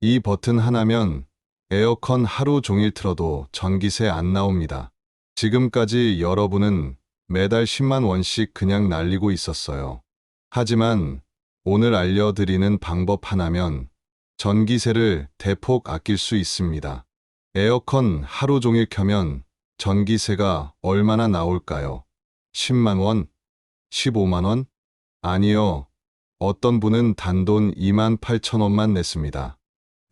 이 버튼 하나면 에어컨 하루 종일 틀어도 전기세 안 나옵니다. 지금까지 여러분은 매달 10만 원씩 그냥 날리고 있었어요. 하지만 오늘 알려드리는 방법 하나면 전기세를 대폭 아낄 수 있습니다. 에어컨 하루 종일 켜면 전기세가 얼마나 나올까요? 10만 원? 15만 원? 아니요. 어떤 분은 단돈 2만 8천 원만 냈습니다.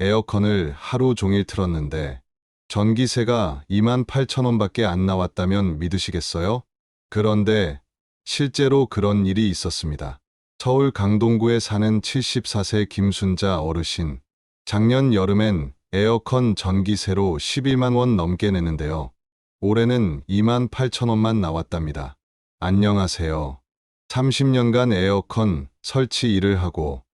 에어컨을 하루 종일 틀었는데 전기세가 2만 8천 원밖에 안 나왔다면 믿으시겠어요? 그런데 실제로 그런 일이 있었습니다. 서울 강동구에 사는 74세 김순자 어르신. 작년 여름엔 에어컨 전기세로 11만 원 넘게 내는데요. 올해는 2만 8천 원만 나왔답니다. 안녕하세요. 30년간 에어컨 설치 일을 하고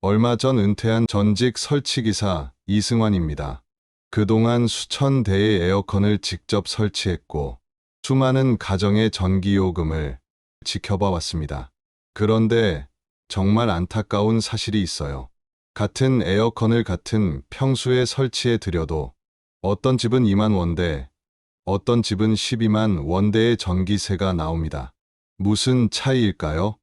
얼마 전 은퇴한 전직 설치기사 이승환입니다. 그동안 수천 대의 에어컨을 직접 설치했고 수많은 가정의 전기요금을 지켜봐 왔습니다. 그런데 정말 안타까운 사실이 있어요. 같은 에어컨을 같은 평수에 설치해 드려도 어떤 집은 2만 원대, 어떤 집은 12만 원대의 전기세가 나옵니다. 무슨 차이일까요?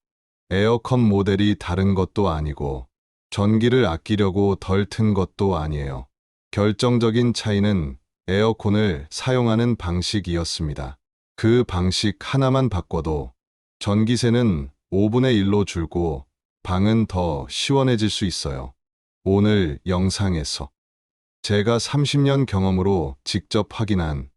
에어컨 모델이 다른 것도 아니고 전기를 아끼려고 덜 튼 것도 아니에요. 결정적인 차이는 에어컨을 사용하는 방식이었습니다. 그 방식 하나만 바꿔도 전기세는 5분의 1로 줄고 방은 더 시원해질 수 있어요. 오늘 영상에서 제가 30년 경험으로 직접 확인한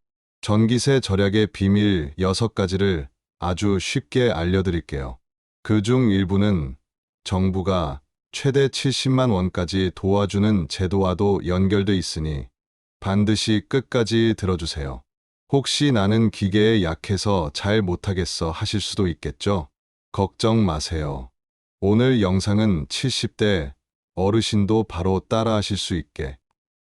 전기세 절약의 비밀 6가지를 아주 쉽게 알려드릴게요. 그중 일부는 정부가 최대 70만 원까지 도와주는 제도와도 연결돼 있으니 반드시 끝까지 들어주세요. 혹시 나는 기계에 약해서 잘 못하겠어 하실 수도 있겠죠? 걱정 마세요. 오늘 영상은 70대 어르신도 바로 따라하실 수 있게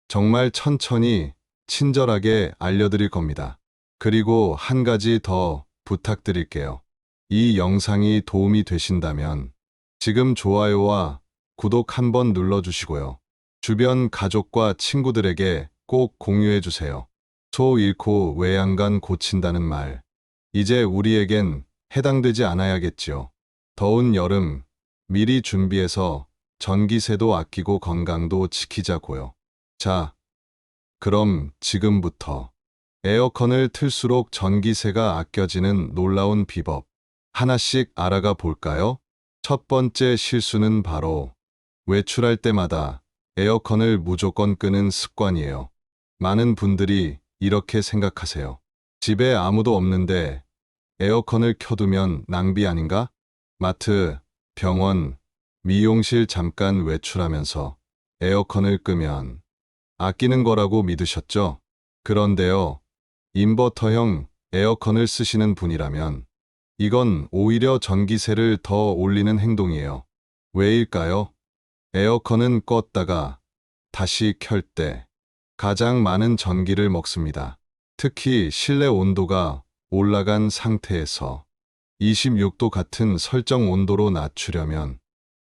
정말 천천히 친절하게 알려드릴 겁니다. 그리고 한 가지 더 부탁드릴게요. 이 영상이 도움이 되신다면 지금 좋아요와 구독 한번 눌러주시고요. 주변 가족과 친구들에게 꼭 공유해주세요. 소 잃고 외양간 고친다는 말. 이제 우리에겐 해당되지 않아야겠지요. 더운 여름 미리 준비해서 전기세도 아끼고 건강도 지키자고요. 자, 그럼 지금부터 에어컨을 틀수록 전기세가 아껴지는 놀라운 비법 하나씩 알아가 볼까요? 첫 번째 실수는 바로 외출할 때마다 에어컨을 무조건 끄는 습관이에요. 많은 분들이 이렇게 생각하세요. 집에 아무도 없는데 에어컨을 켜두면 낭비 아닌가? 마트, 병원, 미용실 잠깐 외출하면서 에어컨을 끄면 아끼는 거라고 믿으셨죠? 그런데요, 인버터형 에어컨을 쓰시는 분이라면 이건 오히려 전기세를 더 올리는 행동이에요. 왜일까요? 에어컨은 껐다가 다시 켤 때 가장 많은 전기를 먹습니다. 특히 실내 온도가 올라간 상태에서 26도 같은 설정 온도로 낮추려면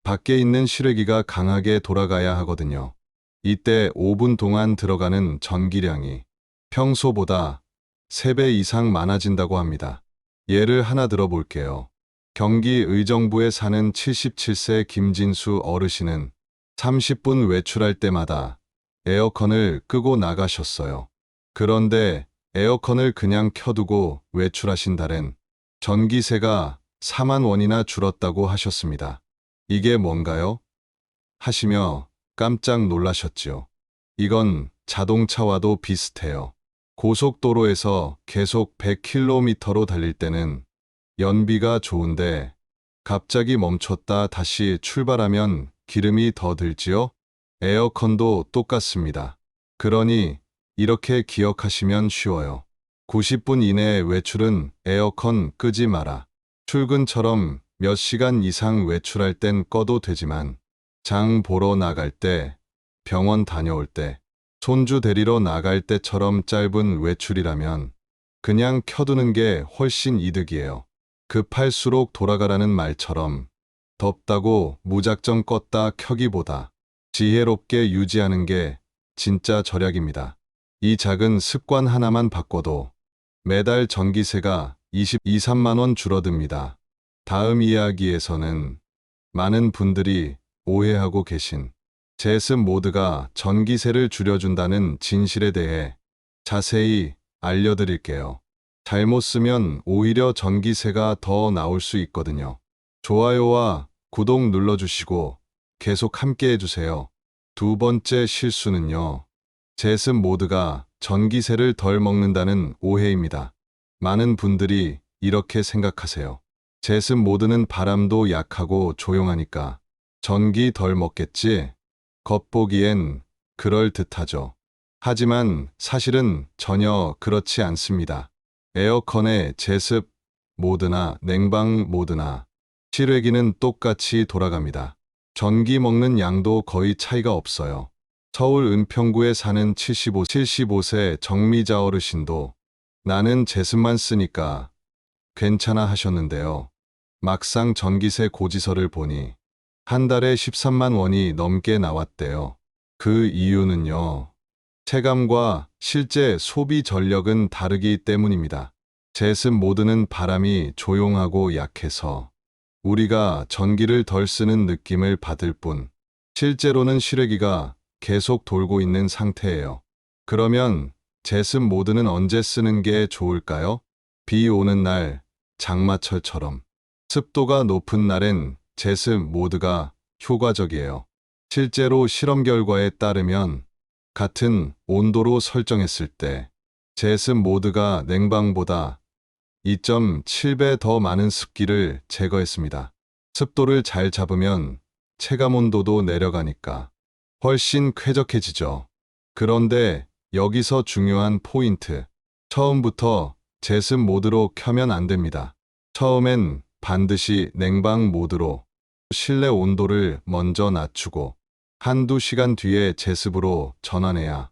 밖에 있는 실외기가 강하게 돌아가야 하거든요. 이때 5분 동안 들어가는 전기량이 평소보다 3배 이상 많아진다고 합니다. 예를 하나 들어볼게요. 경기 의정부에 사는 77세 김진수 어르신은 30분 외출할 때마다 에어컨을 끄고 나가셨어요. 그런데 에어컨을 그냥 켜두고 외출하신 달엔 전기세가 4만 원이나 줄었다고 하셨습니다. 이게 뭔가요? 하시며 깜짝 놀라셨지요. 이건 자동차와도 비슷해요. 고속도로에서 계속 100km로 달릴 때는 연비가 좋은데 갑자기 멈췄다 다시 출발하면 기름이 더 들지요? 에어컨도 똑같습니다. 그러니 이렇게 기억하시면 쉬워요. 90분 이내에 외출은 에어컨 끄지 마라. 출근처럼 몇 시간 이상 외출할 땐 꺼도 되지만 장 보러 나갈 때, 병원 다녀올 때, 손주 데리러 나갈 때처럼 짧은 외출이라면 그냥 켜두는 게 훨씬 이득이에요. 급할수록 돌아가라는 말처럼 덥다고 무작정 껐다 켜기보다 지혜롭게 유지하는 게 진짜 절약입니다. 이 작은 습관 하나만 바꿔도 매달 전기세가 23만 원 줄어듭니다. 다음 이야기에서는 많은 분들이 오해하고 계신 제습 모드가 전기세를 줄여준다는 진실에 대해 자세히 알려드릴게요. 잘못 쓰면 오히려 전기세가 더 나올 수 있거든요. 좋아요와 구독 눌러주시고 계속 함께 해주세요. 두 번째 실수는요. 제습 모드가 전기세를 덜 먹는다는 오해입니다. 많은 분들이 이렇게 생각하세요. 제습 모드는 바람도 약하고 조용하니까 전기 덜 먹겠지? 겉보기엔 그럴 듯하죠. 하지만 사실은 전혀 그렇지 않습니다. 에어컨의 제습 모드나 냉방 모드나 실외기는 똑같이 돌아갑니다. 전기 먹는 양도 거의 차이가 없어요. 서울 은평구에 사는 75세 정미자 어르신도 나는 제습만 쓰니까 괜찮아 하셨는데요. 막상 전기세 고지서를 보니 한 달에 13만 원이 넘게 나왔대요. 그 이유는요. 체감과 실제 소비 전력은 다르기 때문입니다. 제습 모드는 바람이 조용하고 약해서 우리가 전기를 덜 쓰는 느낌을 받을 뿐, 실제로는 실외기가 계속 돌고 있는 상태예요. 그러면 제습 모드는 언제 쓰는 게 좋을까요? 비 오는 날, 장마철처럼. 습도가 높은 날엔 제습 모드가 효과적이에요. 실제로 실험 결과에 따르면 같은 온도로 설정했을 때 제습 모드가 냉방보다 2.7배 더 많은 습기를 제거했습니다. 습도를 잘 잡으면 체감 온도도 내려가니까 훨씬 쾌적해지죠. 그런데 여기서 중요한 포인트. 처음부터 제습 모드로 켜면 안 됩니다. 처음엔 반드시 냉방 모드로 실내 온도를 먼저 낮추고 한두 시간 뒤에 제습으로 전환해야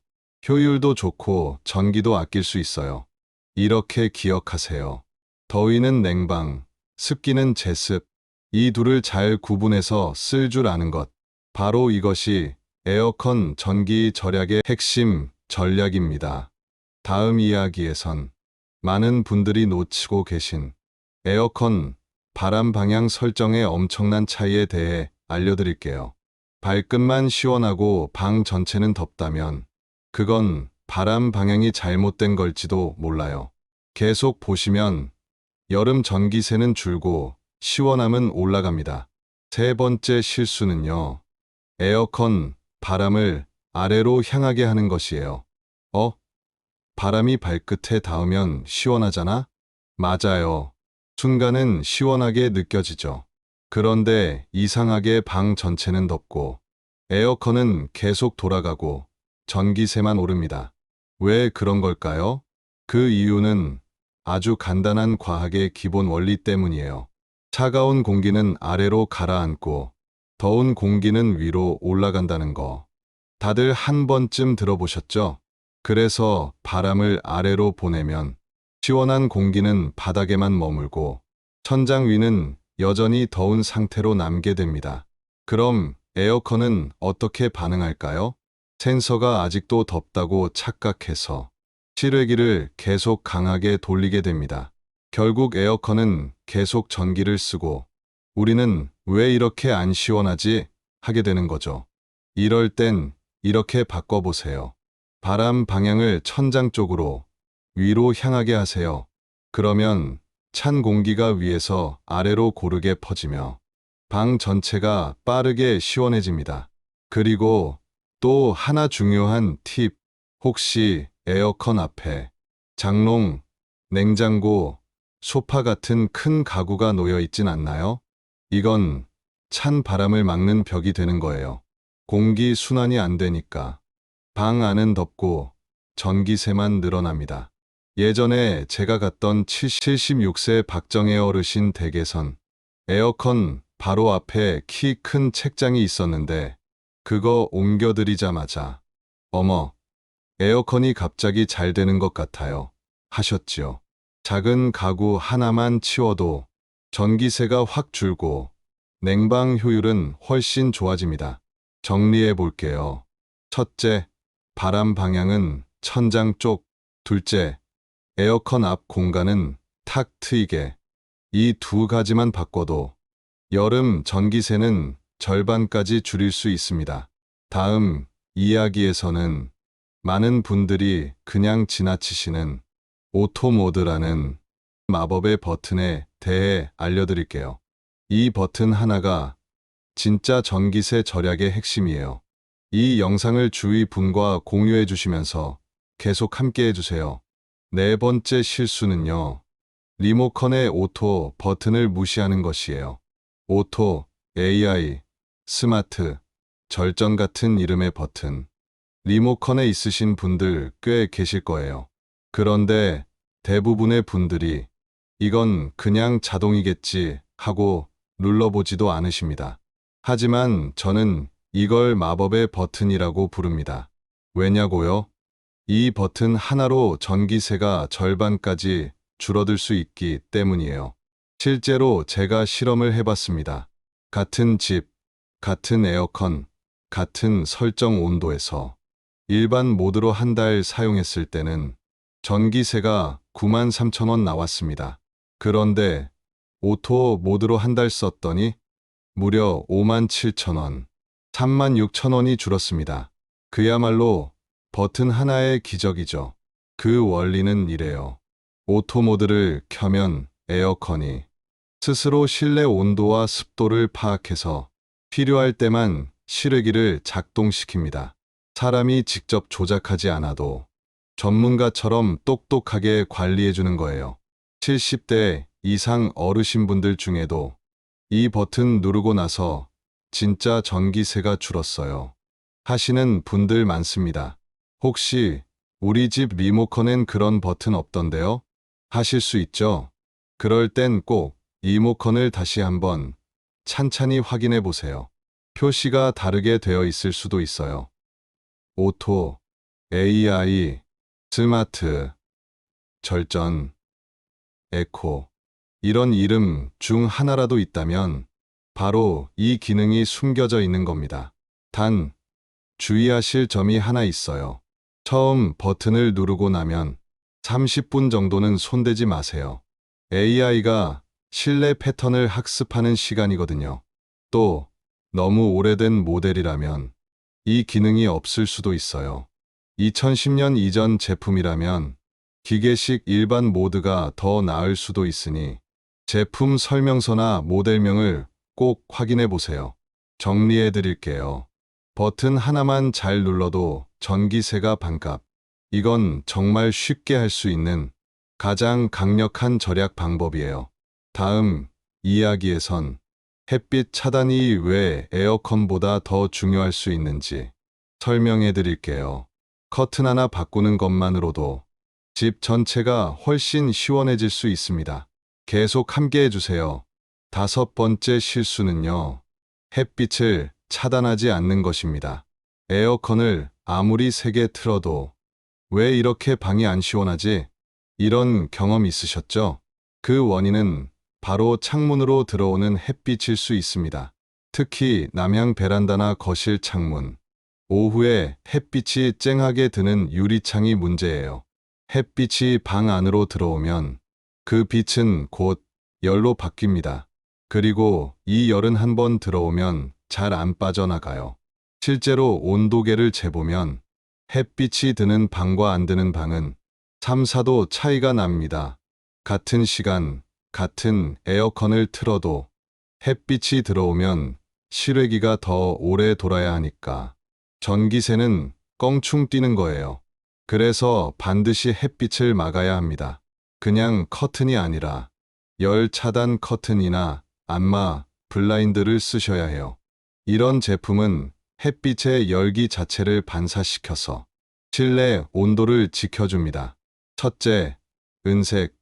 효율도 좋고 전기도 아낄 수 있어요. 이렇게 기억하세요. 더위는 냉방, 습기는 제습. 이 둘을 잘 구분해서 쓸 줄 아는 것. 바로 이것이 에어컨 전기 절약의 핵심 전략입니다. 다음 이야기에선 많은 분들이 놓치고 계신 에어컨 바람 방향 설정의 엄청난 차이에 대해 알려드릴게요. 발끝만 시원하고 방 전체는 덥다면 그건 바람 방향이 잘못된 걸지도 몰라요. 계속 보시면 여름 전기세는 줄고 시원함은 올라갑니다. 세 번째 실수는요. 에어컨 바람을 아래로 향하게 하는 것이에요. 바람이 발끝에 닿으면 시원하잖아? 맞아요. 순간은 시원하게 느껴지죠. 그런데 이상하게 방 전체는 덥고 에어컨은 계속 돌아가고 전기세만 오릅니다. 왜 그런 걸까요? 그 이유는 아주 간단한 과학의 기본 원리 때문이에요. 차가운 공기는 아래로 가라앉고 더운 공기는 위로 올라간다는 거. 다들 한 번쯤 들어보셨죠? 그래서 바람을 아래로 보내면 시원한 공기는 바닥에만 머물고 천장 위는 여전히 더운 상태로 남게 됩니다. 그럼 에어컨은 어떻게 반응할까요? 센서가 아직도 덥다고 착각해서 실외기를 계속 강하게 돌리게 됩니다. 결국 에어컨은 계속 전기를 쓰고 우리는 왜 이렇게 안 시원하지? 하게 되는 거죠. 이럴 땐 이렇게 바꿔보세요. 바람 방향을 천장 쪽으로 위로 향하게 하세요. 그러면 찬 공기가 위에서 아래로 고르게 퍼지며 방 전체가 빠르게 시원해집니다. 그리고 또 하나 중요한 팁. 혹시 에어컨 앞에 장롱, 냉장고, 소파 같은 큰 가구가 놓여 있진 않나요? 이건 찬 바람을 막는 벽이 되는 거예요. 공기 순환이 안 되니까 방 안은 덥고 전기세만 늘어납니다. 예전에 제가 갔던 76세 박정혜 어르신 댁에선 에어컨 바로 앞에 키 큰 책장이 있었는데 그거 옮겨드리자마자 어머, 에어컨이 갑자기 잘 되는 것 같아요. 하셨지요. 작은 가구 하나만 치워도 전기세가 확 줄고 냉방 효율은 훨씬 좋아집니다. 정리해 볼게요. 첫째, 바람 방향은 천장 쪽. 둘째, 에어컨 앞 공간은 탁 트이게. 이 두 가지만 바꿔도 여름 전기세는 절반까지 줄일 수 있습니다. 다음 이야기에서는 많은 분들이 그냥 지나치시는 오토 모드라는 마법의 버튼에 대해 알려드릴게요. 이 버튼 하나가 진짜 전기세 절약의 핵심이에요. 이 영상을 주위 분과 공유해 주시면서 계속 함께 해주세요. 네 번째 실수는요. 리모컨의 오토 버튼을 무시하는 것이에요. 오토, AI, 스마트, 절전 같은 이름의 버튼. 리모컨에 있으신 분들 꽤 계실 거예요. 그런데 대부분의 분들이 이건 그냥 자동이겠지 하고 눌러보지도 않으십니다. 하지만 저는 이걸 마법의 버튼이라고 부릅니다. 왜냐고요? 이 버튼 하나로 전기세가 절반까지 줄어들 수 있기 때문이에요. 실제로 제가 실험을 해봤습니다. 같은 집, 같은 에어컨, 같은 설정 온도에서 일반 모드로 한 달 사용했을 때는 전기세가 93,000원 나왔습니다. 그런데 오토 모드로 한 달 썼더니 무려 57,000원, 36,000원이 줄었습니다. 그야말로 버튼 하나의 기적이죠. 그 원리는 이래요. 오토 모드를 켜면 에어컨이 스스로 실내 온도와 습도를 파악해서 필요할 때만 실외기를 작동시킵니다. 사람이 직접 조작하지 않아도 전문가처럼 똑똑하게 관리해주는 거예요. 70대 이상 어르신분들 중에도 이 버튼 누르고 나서 진짜 전기세가 줄었어요 하시는 분들 많습니다. 혹시 우리 집 리모컨엔 그런 버튼 없던데요? 하실 수 있죠? 그럴 땐 꼭 리모컨을 다시 한번 찬찬히 확인해 보세요. 표시가 다르게 되어 있을 수도 있어요. 오토, AI, 스마트, 절전, 에코. 이런 이름 중 하나라도 있다면 바로 이 기능이 숨겨져 있는 겁니다. 단, 주의하실 점이 하나 있어요. 처음 버튼을 누르고 나면 30분 정도는 손대지 마세요. AI가 실내 패턴을 학습하는 시간이거든요. 또, 너무 오래된 모델이라면 이 기능이 없을 수도 있어요. 2010년 이전 제품이라면 기계식 일반 모드가 더 나을 수도 있으니 제품 설명서나 모델명을 꼭 확인해 보세요. 정리해 드릴게요. 버튼 하나만 잘 눌러도 전기세가 반값. 이건 정말 쉽게 할 수 있는 가장 강력한 절약 방법이에요. 다음 이야기에선 햇빛 차단이 왜 에어컨보다 더 중요할 수 있는지 설명해 드릴게요. 커튼 하나 바꾸는 것만으로도 집 전체가 훨씬 시원해질 수 있습니다. 계속 함께 해주세요. 다섯 번째 실수는요. 햇빛을 차단하지 않는 것입니다. 에어컨을 아무리 세게 틀어도 왜 이렇게 방이 안 시원하지? 이런 경험 있으셨죠? 그 원인은 바로 창문으로 들어오는 햇빛일 수 있습니다. 특히 남향 베란다나 거실 창문. 오후에 햇빛이 쨍하게 드는 유리창이 문제예요. 햇빛이 방 안으로 들어오면 그 빛은 곧 열로 바뀝니다. 그리고 이 열은 한번 들어오면 잘 안 빠져나가요. 실제로 온도계를 재보면 햇빛이 드는 방과 안 드는 방은 3, 4도 차이가 납니다. 같은 시간, 같은 에어컨을 틀어도 햇빛이 들어오면 실외기가 더 오래 돌아야 하니까 전기세는 껑충 뛰는 거예요. 그래서 반드시 햇빛을 막아야 합니다. 그냥 커튼이 아니라 열 차단 커튼이나 안마, 블라인드를 쓰셔야 해요. 이런 제품은 햇빛의 열기 자체를 반사시켜서 실내 온도를 지켜줍니다. 첫째, 은색,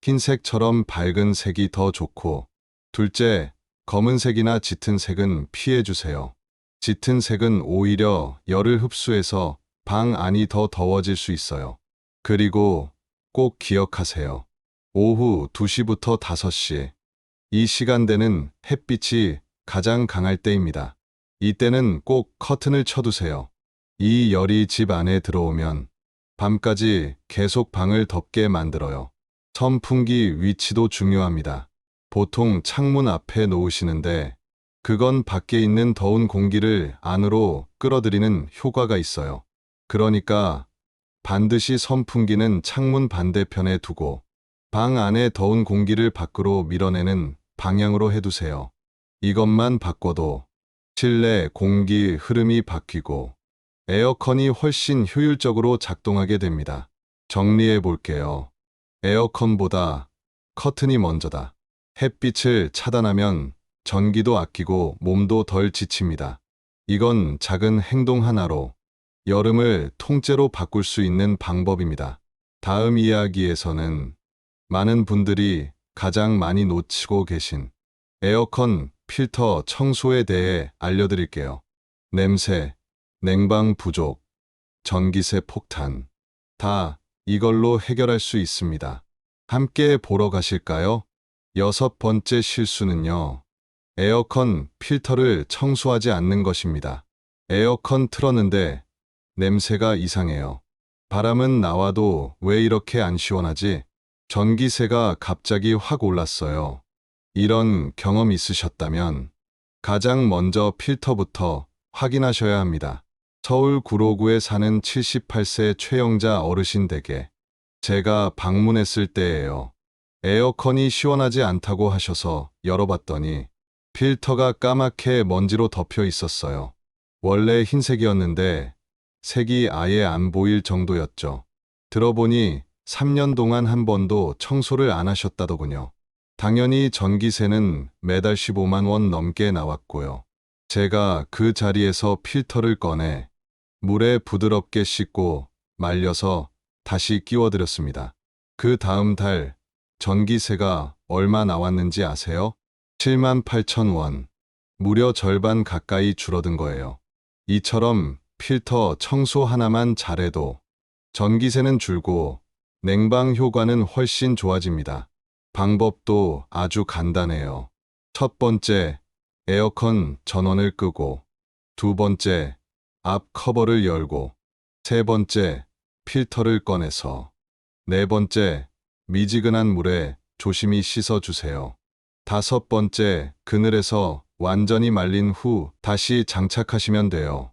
흰색처럼 밝은 색이 더 좋고, 둘째, 검은색이나 짙은 색은 피해주세요. 짙은 색은 오히려 열을 흡수해서 방 안이 더 더워질 수 있어요. 그리고 꼭 기억하세요. 오후 2시부터 5시. 이 시간대는 햇빛이 가장 강할 때입니다. 이때는 꼭 커튼을 쳐두세요. 이 열이 집 안에 들어오면 밤까지 계속 방을 덥게 만들어요. 선풍기 위치도 중요합니다. 보통 창문 앞에 놓으시는데 그건 밖에 있는 더운 공기를 안으로 끌어들이는 효과가 있어요. 그러니까 반드시 선풍기는 창문 반대편에 두고 방 안에 더운 공기를 밖으로 밀어내는 방향으로 해두세요. 이것만 바꿔도 실내 공기 흐름이 바뀌고 에어컨이 훨씬 효율적으로 작동하게 됩니다. 정리해 볼게요. 에어컨보다 커튼이 먼저다. 햇빛을 차단하면 전기도 아끼고 몸도 덜 지칩니다. 이건 작은 행동 하나로 여름을 통째로 바꿀 수 있는 방법입니다. 다음 이야기에서는 많은 분들이 가장 많이 놓치고 계신 에어컨 필터 청소에 대해 알려드릴게요. 냄새, 냉방 부족, 전기세 폭탄. 다 이걸로 해결할 수 있습니다. 함께 보러 가실까요? 6번째 실수는요. 에어컨 필터를 청소하지 않는 것입니다. 에어컨 틀었는데 냄새가 이상해요. 바람은 나와도 왜 이렇게 안 시원하지? 전기세가 갑자기 확 올랐어요. 이런 경험 있으셨다면 가장 먼저 필터부터 확인하셔야 합니다. 서울 구로구에 사는 78세 최영자 어르신 댁에 제가 방문했을 때예요. 에어컨이 시원하지 않다고 하셔서 열어봤더니 필터가 까맣게 먼지로 덮여 있었어요. 원래 흰색이었는데 색이 아예 안 보일 정도였죠. 들어보니 3년 동안 한 번도 청소를 안 하셨다더군요. 당연히 전기세는 매달 15만 원 넘게 나왔고요. 제가 그 자리에서 필터를 꺼내 물에 부드럽게 씻고 말려서 다시 끼워드렸습니다. 그 다음 달 전기세가 얼마 나왔는지 아세요? 7만 8천 원. 무려 절반 가까이 줄어든 거예요. 이처럼 필터 청소 하나만 잘해도 전기세는 줄고 냉방 효과는 훨씬 좋아집니다. 방법도 아주 간단해요. 첫 번째, 에어컨 전원을 끄고, 두 번째, 앞 커버를 열고, 세 번째, 필터를 꺼내서, 네 번째, 미지근한 물에 조심히 씻어주세요. 다섯 번째, 그늘에서 완전히 말린 후 다시 장착하시면 돼요.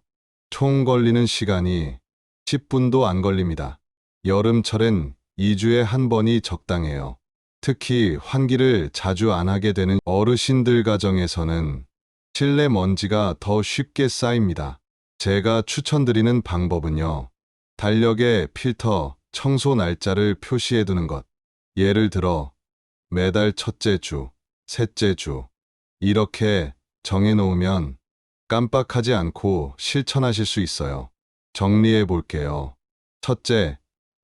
총 걸리는 시간이 10분도 안 걸립니다. 여름철엔 2주에 한 번이 적당해요. 특히 환기를 자주 안 하게 되는 어르신들 가정에서는 실내 먼지가 더 쉽게 쌓입니다. 제가 추천드리는 방법은요. 달력에 필터 청소 날짜를 표시해 두는 것. 예를 들어 매달 첫째 주, 셋째 주 이렇게 정해 놓으면 깜빡하지 않고 실천하실 수 있어요. 정리해 볼게요. 첫째,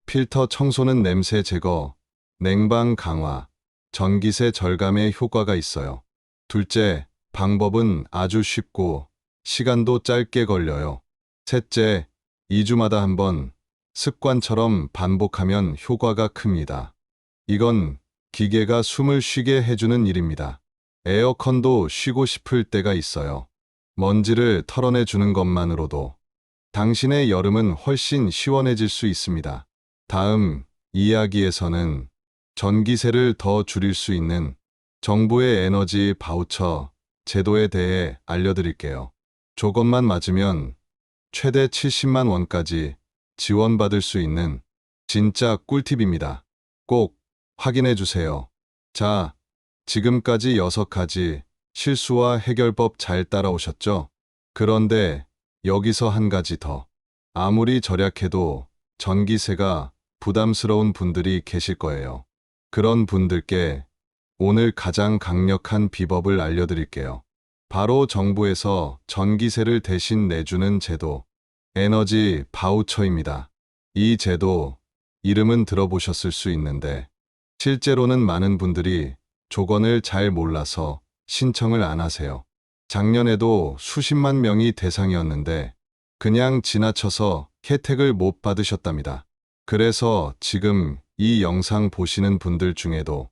필터 청소는 냄새 제거, 냉방 강화, 전기세 절감에 효과가 있어요. 둘째, 방법은 아주 쉽고 시간도 짧게 걸려요. 셋째, 2주마다 한 번 습관처럼 반복하면 효과가 큽니다. 이건 기계가 숨을 쉬게 해주는 일입니다. 에어컨도 쉬고 싶을 때가 있어요. 먼지를 털어내 주는 것만으로도 당신의 여름은 훨씬 시원해질 수 있습니다. 다음 이야기에서는 전기세를 더 줄일 수 있는 정부의 에너지 바우처 제도에 대해 알려드릴게요. 조건만 맞으면 최대 70만 원까지 지원받을 수 있는 진짜 꿀팁입니다. 꼭 확인해 주세요. 자, 지금까지 6가지 실수와 해결법 잘 따라오셨죠? 그런데 여기서 한 가지 더. 아무리 절약해도 전기세가 부담스러운 분들이 계실 거예요. 그런 분들께 오늘 가장 강력한 비법을 알려드릴게요. 바로 정부에서 전기세를 대신 내주는 제도, 에너지 바우처입니다. 이 제도, 이름은 들어보셨을 수 있는데, 실제로는 많은 분들이 조건을 잘 몰라서 신청을 안 하세요. 작년에도 수십만 명이 대상이었는데, 그냥 지나쳐서 혜택을 못 받으셨답니다. 그래서 지금 이 영상 보시는 분들 중에도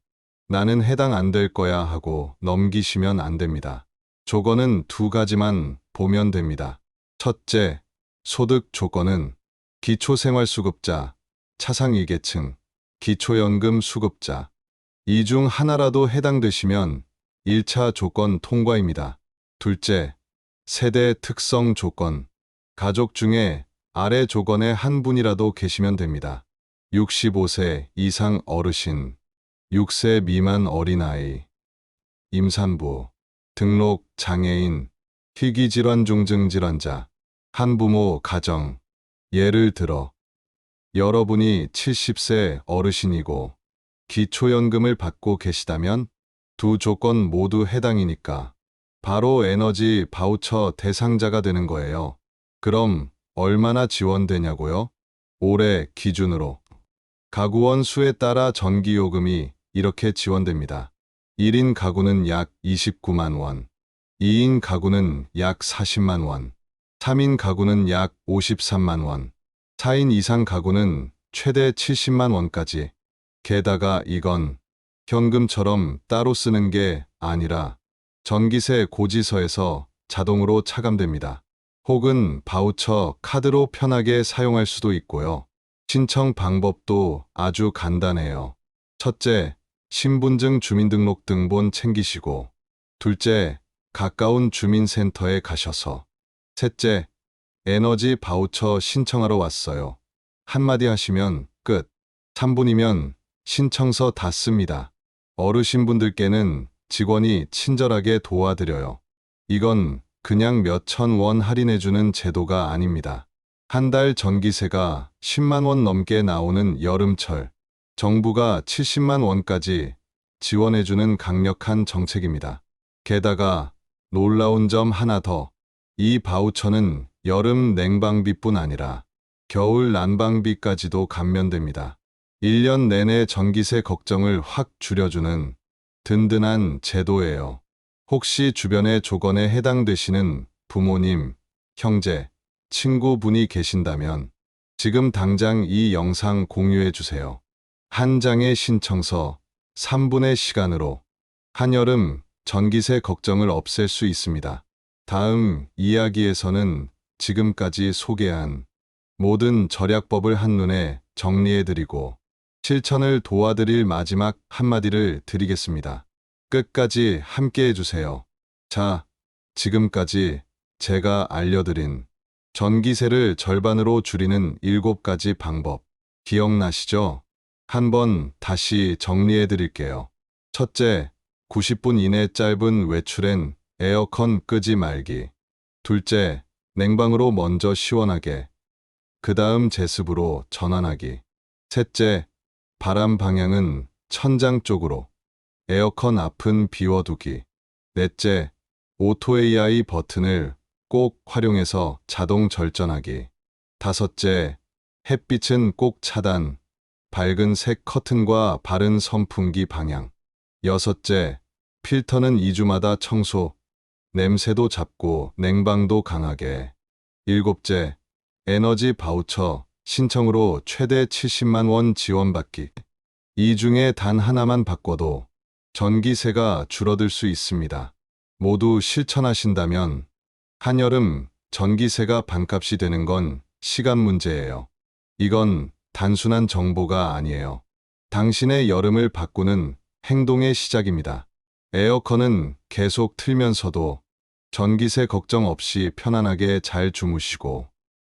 나는 해당 안 될 거야 하고 넘기시면 안 됩니다. 조건은 2가지만 보면 됩니다. 첫째, 소득 조건은 기초생활수급자, 차상위계층, 기초연금 수급자. 이 중 하나라도 해당되시면 1차 조건 통과입니다. 둘째, 세대 특성 조건. 가족 중에 아래 조건의 한 분이라도 계시면 됩니다. 65세 이상 어르신, 6세 미만 어린아이, 임산부, 등록 장애인, 희귀질환 중증질환자, 한부모 가정. 예를 들어 여러분이 70세 어르신이고 기초연금을 받고 계시다면 두 조건 모두 해당이니까 바로 에너지 바우처 대상자가 되는 거예요. 그럼 얼마나 지원되냐고요? 올해 기준으로 가구원 수에 따라 전기요금이 이렇게 지원됩니다. 1인 가구는 약 29만 원, 2인 가구는 약 40만 원, 3인 가구는 약 53만 원, 4인 이상 가구는 최대 70만 원까지. 게다가 이건 현금처럼 따로 쓰는 게 아니라 전기세 고지서에서 자동으로 차감됩니다. 혹은 바우처 카드로 편하게 사용할 수도 있고요. 신청 방법도 아주 간단해요. 첫째, 신분증 주민등록등본 챙기시고, 둘째, 가까운 주민센터에 가셔서, 셋째, 에너지 바우처 신청하러 왔어요. 한마디 하시면 끝. 3분이면 신청서 다 씁니다. 어르신분들께는 직원이 친절하게 도와드려요. 이건 그냥 몇천 원 할인해주는 제도가 아닙니다. 한 달 전기세가 10만 원 넘게 나오는 여름철, 정부가 70만 원까지 지원해주는 강력한 정책입니다. 게다가 놀라운 점 하나 더, 이 바우처는 여름 냉방비뿐 아니라 겨울 난방비까지도 감면됩니다. 1년 내내 전기세 걱정을 확 줄여주는 든든한 제도예요. 혹시 주변의 조건에 해당되시는 부모님, 형제, 친구분이 계신다면 지금 당장 이 영상 공유해 주세요. 한 장의 신청서, 3분의 시간으로 한여름 전기세 걱정을 없앨 수 있습니다. 다음 이야기에서는 지금까지 소개한 모든 절약법을 한눈에 정리해드리고 실천을 도와드릴 마지막 한마디를 드리겠습니다. 끝까지 함께 해주세요. 자, 지금까지 제가 알려드린 전기세를 절반으로 줄이는 7가지 방법 기억나시죠? 한번 다시 정리해드릴게요. 첫째, 90분 이내 짧은 외출엔 에어컨 끄지 말기. 둘째, 냉방으로 먼저 시원하게, 그 다음 제습으로 전환하기. 셋째, 바람 방향은 천장 쪽으로, 에어컨 앞은 비워두기. 넷째, 오토 AI 버튼을 꼭 활용해서 자동 절전하기. 다섯째, 햇빛은 꼭 차단, 밝은 색 커튼과 바른 선풍기 방향. 여섯째, 필터는 2주마다 청소, 냄새도 잡고 냉방도 강하게. 일곱째, 에너지 바우처 신청으로 최대 70만 원 지원받기. 이 중에 단 하나만 바꿔도 전기세가 줄어들 수 있습니다. 모두 실천하신다면 한여름 전기세가 반값이 되는 건 시간 문제예요. 이건 단순한 정보가 아니에요. 당신의 여름을 바꾸는 행동의 시작입니다. 에어컨은 계속 틀면서도 전기세 걱정 없이 편안하게 잘 주무시고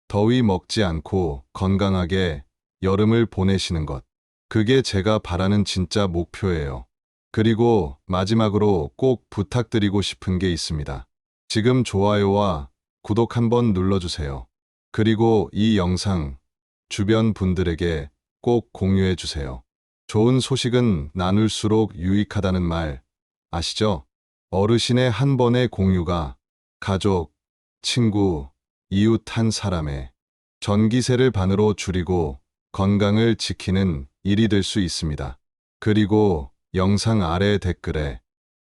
더위 먹지 않고 건강하게 여름을 보내시는 것. 그게 제가 바라는 진짜 목표예요. 그리고 마지막으로 꼭 부탁드리고 싶은 게 있습니다. 지금 좋아요와 구독 한번 눌러주세요. 그리고 이 영상 주변 분들에게 꼭 공유해 주세요. 좋은 소식은 나눌수록 유익하다는 말 아시죠? 어르신의 한 번의 공유가 가족, 친구, 이웃 한 사람의 전기세를 반으로 줄이고 건강을 지키는 일이 될 수 있습니다. 그리고 영상 아래 댓글에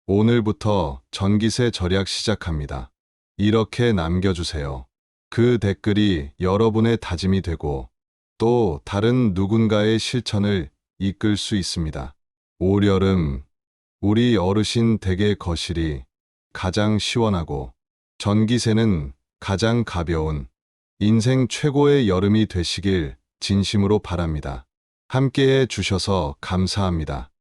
오늘부터 전기세 절약 시작합니다. 이렇게 남겨주세요. 그 댓글이 여러분의 다짐이 되고 또 다른 누군가의 실천을 이끌 수 있습니다. 올여름 우리 어르신 댁의 거실이 가장 시원하고 전기세는 가장 가벼운 인생 최고의 여름이 되시길 진심으로 바랍니다. 함께해 주셔서 감사합니다.